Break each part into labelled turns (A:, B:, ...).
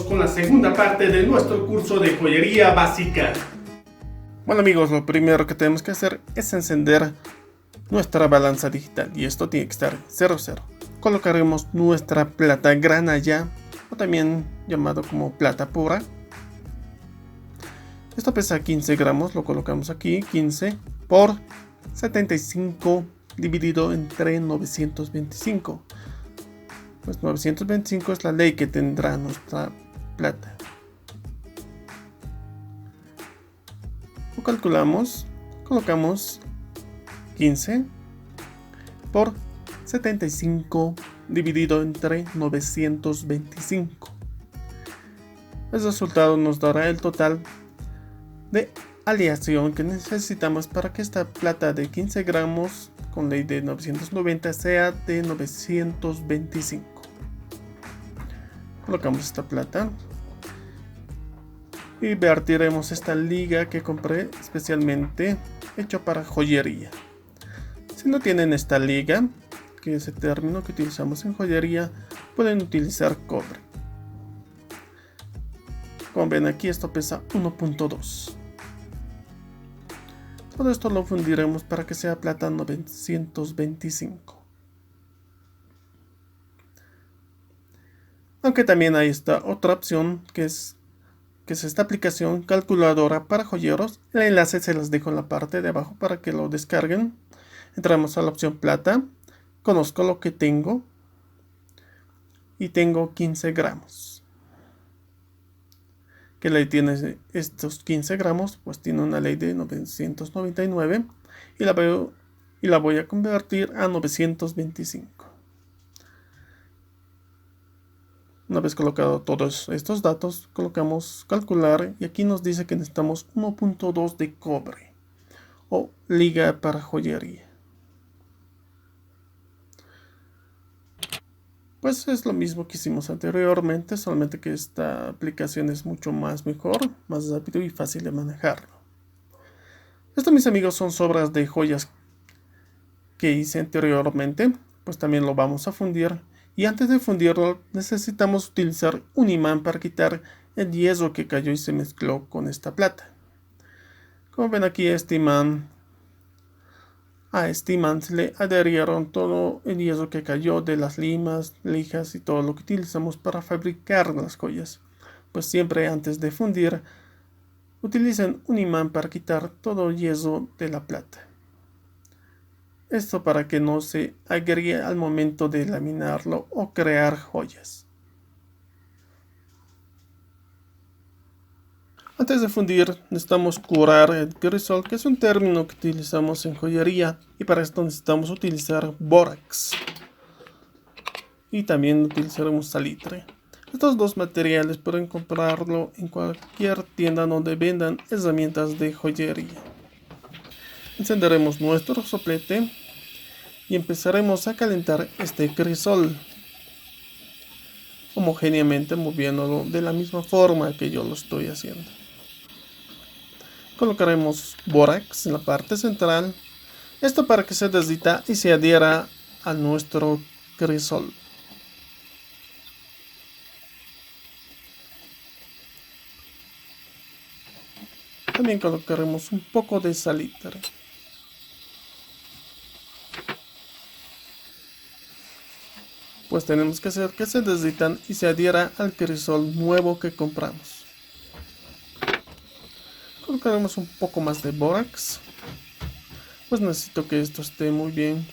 A: con la segunda parte de nuestro curso de joyería básica. Bueno amigos, lo primero que tenemos que hacer es encender nuestra balanza digital y esto tiene que estar 00. Colocaremos nuestra plata granalla, o también llamado como plata pura. Esto pesa 15 gramos, lo colocamos aquí, 15 por 75 dividido entre 925. Pues 925 es la ley que tendrá nuestra plata. Lo calculamos, colocamos 15 por 75 dividido entre 925. El resultado nos dará el total de aleación que necesitamos para que esta plata de 15 gramos con ley de 990 sea de 925. Colocamos esta plata y vertiremos esta liga que compré especialmente hecho para joyería. Si no tienen esta liga, que es el término que utilizamos en joyería, pueden utilizar cobre. Como ven aquí, esto pesa 1.2. Todo esto lo fundiremos para que sea plata 925. Aunque también hay esta otra opción que es esta aplicación calculadora para joyeros. El enlace se las dejo en la parte de abajo para que lo descarguen. Entramos a la opción plata. Conozco lo que tengo. Y tengo 15 gramos. ¿Qué ley tiene estos 15 gramos? Pues tiene una ley de 999. Y la voy a convertir a 925. Una vez colocado todos estos datos, colocamos calcular y aquí nos dice que necesitamos 1.2 de cobre o liga para joyería. Pues es lo mismo que hicimos anteriormente, solamente que esta aplicación es mucho más mejor, más rápido y fácil de manejarlo. Esto, mis amigos, son sobras de joyas que hice anteriormente, pues también lo vamos a fundir. Y antes de fundirlo necesitamos utilizar un imán para quitar el yeso que cayó y se mezcló con esta plata. Como ven aquí, a este imán se le adherieron todo el yeso que cayó de las limas, lijas y todo lo que utilizamos para fabricar las joyas. Pues siempre antes de fundir utilicen un imán para quitar todo el yeso de la plata. Esto para que no se agríe al momento de laminarlo o crear joyas. Antes de fundir necesitamos curar el crisol, que es un término que utilizamos en joyería, y para esto necesitamos utilizar bórax y también utilizaremos salitre. Estos dos materiales pueden comprarlo en cualquier tienda donde vendan herramientas de joyería. Encenderemos nuestro soplete y empezaremos a calentar este crisol homogéneamente, moviéndolo de la misma forma que yo lo estoy haciendo. Colocaremos bórax en la parte central, esto para que se derrita y se adhiera a nuestro crisol. También colocaremos un poco de salitre. Pues tenemos que hacer que se derritan y se adhiera al crisol nuevo que compramos. Colocaremos un poco más de bórax. Pues necesito que esto esté muy bien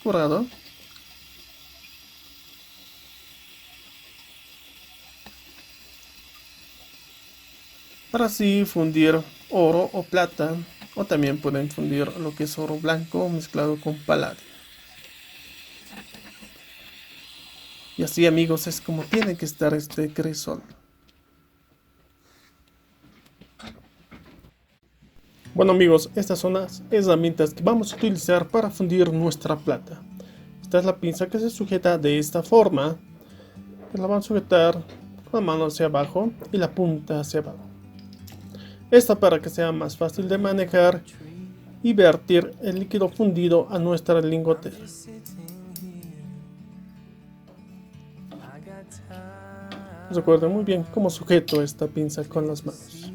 A: curado. Para así fundir oro o plata, o también pueden fundir lo que es oro blanco mezclado con paladio. Y así, amigos, es como tiene que estar este crisol. Bueno amigos, estas son las herramientas que vamos a utilizar para fundir nuestra plata. Esta es la pinza que se sujeta de esta forma. La van a sujetar con la mano hacia abajo y la punta hacia abajo. Esta para que sea más fácil de manejar y vertir el líquido fundido a nuestra lingotera. Recuerden muy bien cómo sujeto esta pinza con las manos.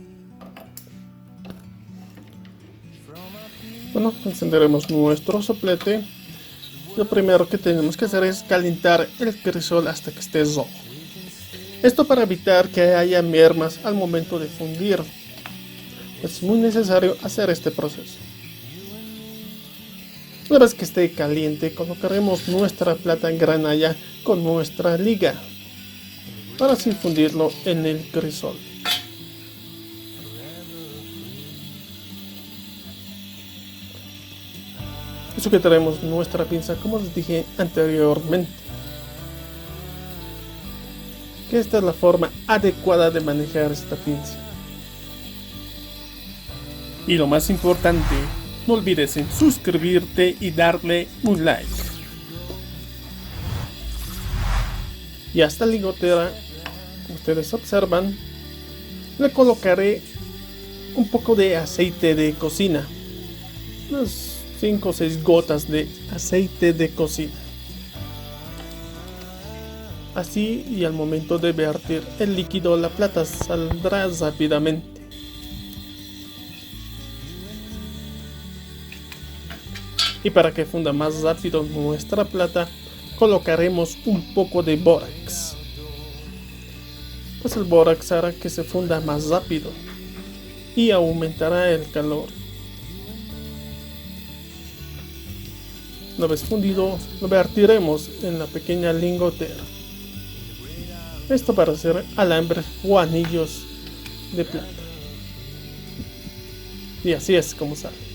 A: Bueno, encenderemos nuestro soplete. Lo primero que tenemos que hacer es calentar el crisol hasta que esté rojo. Esto para evitar que haya mermas al momento de fundir. Es muy necesario hacer este proceso. Una vez que esté caliente, colocaremos nuestra plata en granalla con nuestra liga para así fundirlo en el crisol. Y sujetaremos nuestra pinza como les dije anteriormente. Que esta es la forma adecuada de manejar esta pinza. Y lo más importante, no olvides en suscribirte y darle un like. Y a esta ligotera, como ustedes observan, le colocaré un poco de aceite de cocina. Unas 5 o 6 gotas de aceite de cocina. Así, y al momento de vertir el líquido, la plata saldrá rápidamente. Y para que funda más rápido nuestra plata, colocaremos un poco de bórax. Pues el bórax hará que se funda más rápido y aumentará el calor. Una vez fundido, lo vertiremos en la pequeña lingotera. Esto para hacer alambres o anillos de plata. Y así es como sale.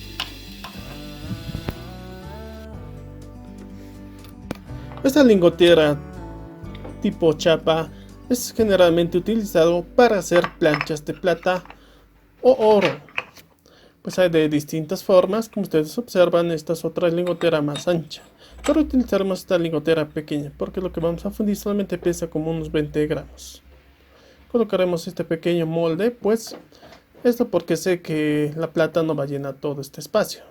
A: Esta lingotera tipo chapa es generalmente utilizado para hacer planchas de plata o oro. Pues hay de distintas formas, como ustedes observan. Esta es otra lingotera más ancha, pero utilizaremos esta lingotera pequeña porque lo que vamos a fundir solamente pesa como unos 20 gramos. Colocaremos este pequeño molde, pues esto porque sé que la plata no va a llenar todo este espacio.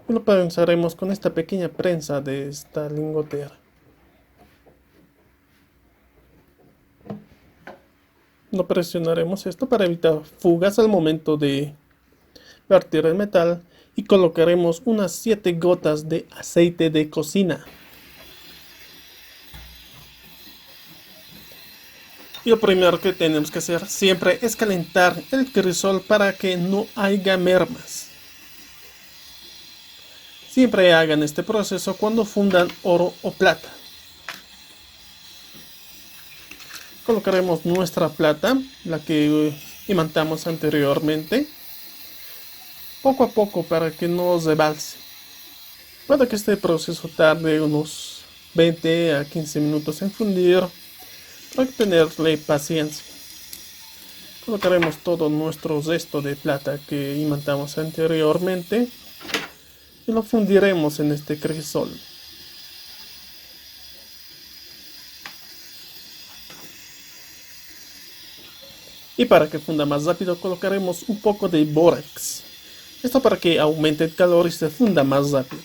A: Y lo prensaremos con esta pequeña prensa de esta lingotera. No presionaremos esto para evitar fugas al momento de vertir el metal y colocaremos unas 7 gotas de aceite de cocina. Y lo primero que tenemos que hacer siempre es calentar el crisol para que no haya mermas. Siempre hagan este proceso cuando fundan oro o plata. Colocaremos nuestra plata, la que imantamos anteriormente, poco a poco para que no rebalse. Puede que este proceso tarde unos 20 a 15 minutos en fundir, hay que tenerle paciencia. Colocaremos todo nuestro resto de plata que imantamos anteriormente y lo fundiremos en este crisol. Y para que funda más rápido colocaremos un poco de bórax. Esto para que aumente el calor y se funda más rápido.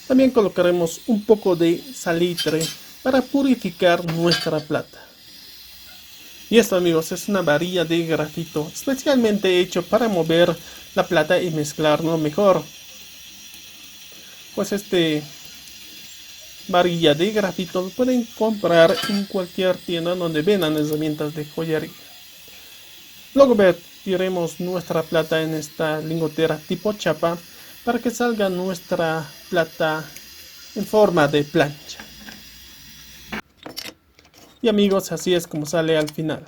A: También colocaremos un poco de salitre para purificar nuestra plata. Y esto, amigos, es una varilla de grafito especialmente hecho para mover la plata y mezclarlo mejor. Pues varilla de grafito lo pueden comprar en cualquier tienda donde vendan herramientas de joyería. Luego vertiremos nuestra plata en esta lingotera tipo chapa para que salga nuestra plata en forma de plancha. Y amigos, así es como sale al final.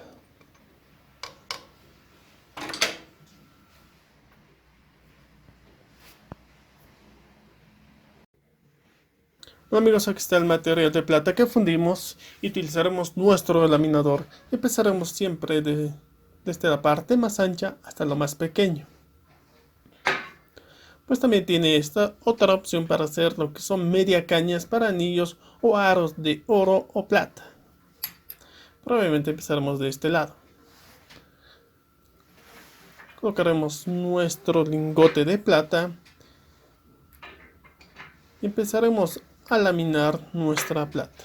A: Bueno, amigos, aquí está el material de plata que fundimos y utilizaremos nuestro laminador. Empezaremos siempre desde la parte más ancha hasta lo más pequeño. Pues también tiene esta otra opción para hacer lo que son media cañas para anillos o aros de oro o plata. Probablemente empezaremos de este lado. Colocaremos nuestro lingote de plata y empezaremos a laminar nuestra plata.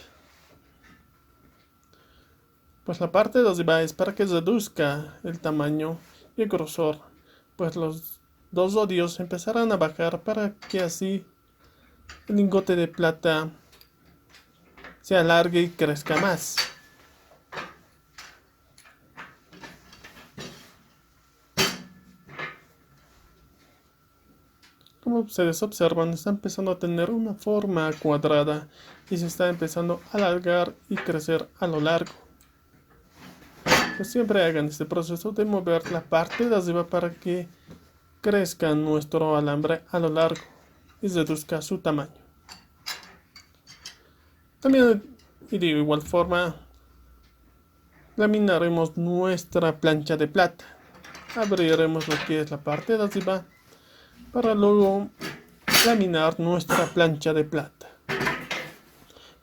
A: Pues la parte de arriba es para que reduzca el tamaño y el grosor, pues los dos rodios empezarán a bajar para que así el lingote de plata se alargue y crezca más. Como ustedes observan, está empezando a tener una forma cuadrada y se está empezando a alargar y crecer a lo largo. Pues siempre hagan este proceso de mover la parte de arriba para que crezca nuestro alambre a lo largo y reduzca su tamaño. También, y de igual forma, laminaremos nuestra plancha de plata. Abriremos lo que es la parte de arriba para luego laminar nuestra plancha de plata.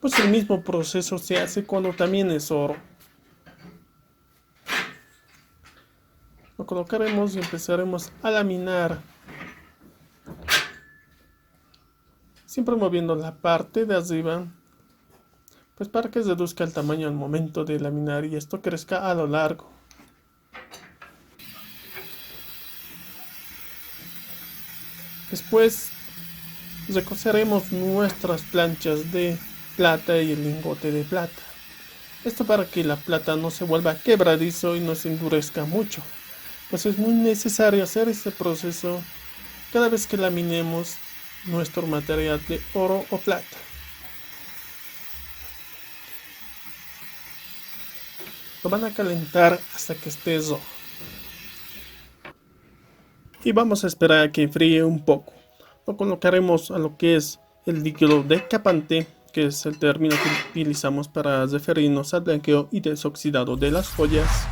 A: Pues el mismo proceso se hace cuando también es oro. Lo colocaremos y empezaremos a laminar, siempre moviendo la parte de arriba, pues para que reduzca el tamaño al momento de laminar y esto crezca a lo largo. Después recoceremos nuestras planchas de plata y el lingote de plata. Esto para que la plata no se vuelva quebradizo y no se endurezca mucho. Pues es muy necesario hacer este proceso cada vez que laminemos nuestro material de oro o plata. Lo van a calentar hasta que esté rojo. Y vamos a esperar a que enfríe un poco. Lo colocaremos a lo que es el líquido decapante, que es el término que utilizamos para referirnos al blanqueo y desoxidado de las joyas.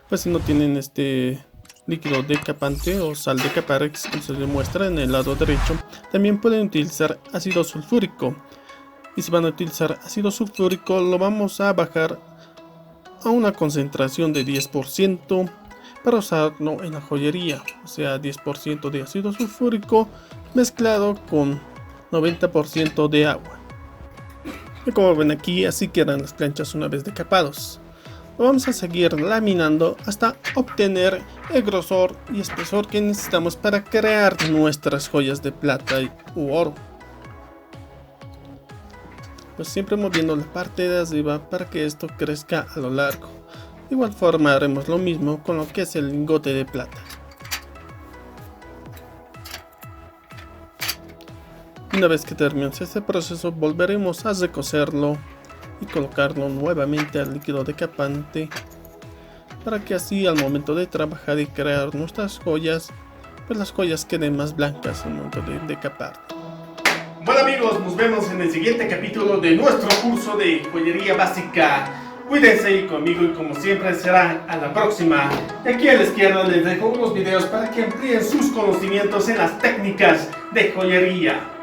A: Pues si no tienen este líquido decapante o sal de Caparex, como se demuestra en el lado derecho, también pueden utilizar ácido sulfúrico. Y si van a utilizar ácido sulfúrico, lo vamos a bajar a una concentración de 10% para usarlo en la joyería, o sea 10% de ácido sulfúrico mezclado con 90% de agua. Y como ven aquí, así quedan las planchas una vez decapados. Lo vamos a seguir laminando hasta obtener el grosor y espesor que necesitamos para crear nuestras joyas de plata u oro. Pues siempre moviendo la parte de arriba para que esto crezca a lo largo. De igual forma haremos lo mismo con lo que es el lingote de plata. Una vez que terminemos este proceso, volveremos a recocerlo y colocarlo nuevamente al líquido decapante para que así al momento de trabajar y crear nuestras joyas, pues las joyas queden más blancas al momento de decapar.
B: Bueno amigos, nos vemos en el siguiente capítulo de nuestro curso de joyería básica. Cuídense y conmigo, y como siempre será a la próxima. Y aquí a la izquierda les dejo unos videos para que amplíen sus conocimientos en las técnicas de joyería.